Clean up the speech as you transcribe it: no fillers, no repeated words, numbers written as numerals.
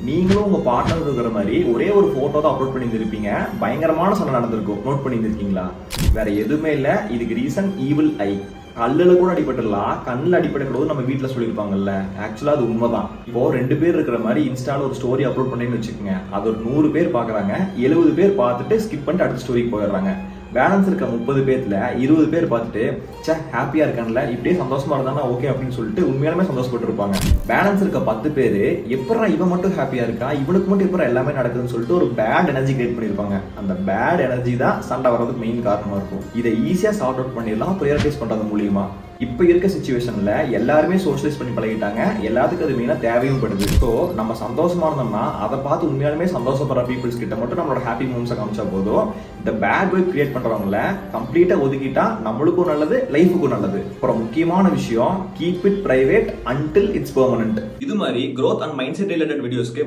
நீங்களும் உங்க பார்ட்னர் இருக்கிற மாதிரி ஒரே ஒரு போட்டோ தான் அப்லோட் பண்ணியிருந்திருப்பீங்க, பயங்கரமான சண்டை நடந்திருக்கும். நோட் பண்ணியிருக்கீங்களா? வேற எதுவுமே இல்ல, இதுக்கு ரீசன் ஈவில் ஐ. கல்லுல கூட அடிபட்டுலாம், கண்ணில் அடிபடக்கூடாது நம்ம வீட்டில் சொல்லியிருப்பாங்கல்ல. ஆக்சுவலா அது உண்மைதான். இப்போ 2 பேர் இருக்கிற மாதிரி இன்ஸ்டால ஒரு ஸ்டோரி அப்லோட் பண்ணேன்னு வச்சுக்கோங்க, அது ஒரு 100 பேர் பாக்குறாங்க, 70 பேர் பார்த்துட்டு ஸ்கிப் பண்ணிட்டு அடுத்த ஸ்டோரிக்கு போயிடுறாங்க. பேலன்ஸ் இருக்க 30 பேர்ல 20 பேர் பார்த்துட்டு சே ஹாப்பியா இருக்கான்ல, இப்படியே சந்தோஷமா இருந்தானா ஓகே அப்படின்னு சொல்லிட்டு உண்மையாலுமே சந்தோஷப்பட்டு இருப்பாங்க. பேலன்ஸ் இருக்க 10 பேர் எப்படா இவன் மட்டும் ஹாப்பியா இருக்கா, இவனுக்கு மட்டும் எப்பறம் எல்லாமே நடக்குதுன்னு சொல்லிட்டு ஒரு பேட் எனர்ஜி கிரியேட் பண்ணிருப்பாங்க. அந்த பேட் எனர்ஜி தான் சண்டை வர்றதுக்கு மெயின் காரணமா இருக்கும். இதை ஈஸியா சார்ட் அவுட் பண்ணிடலாம் ப்ரையாரிட்டைஸ் பண்றது மூலியமா. இப்ப இருக்க சிச்சுவேஷன்ல எல்லாருமே சோஷியலைஸ் பண்ணி பழகிட்டாங்க, எல்லாத்துக்கும் அது மெயினா தேவையும் படுது. ஸோ நம்ம சந்தோஷமா இருந்தோம்னா அதை பார்த்து உண்மையாலுமே சந்தோஷப்படுற பீப்புள்ஸ் கிட்ட மட்டும் நம்மளோட ஹாப்பி மூமெண்ட்ஸை காமிச்சா போதும். இந்த பேட் வைப் கிரியேட் பண்றவங்கள கம்ப்ளீட்டா ஒதுக்கிட்டா நம்மளுக்கும் நல்லது, லைஃபுக்கும் நல்லது. அப்புறம் முக்கியமான விஷயம், keep it private until it's permanent. இது மாதிரி growth and mindset related வீடியோஸ்க்கு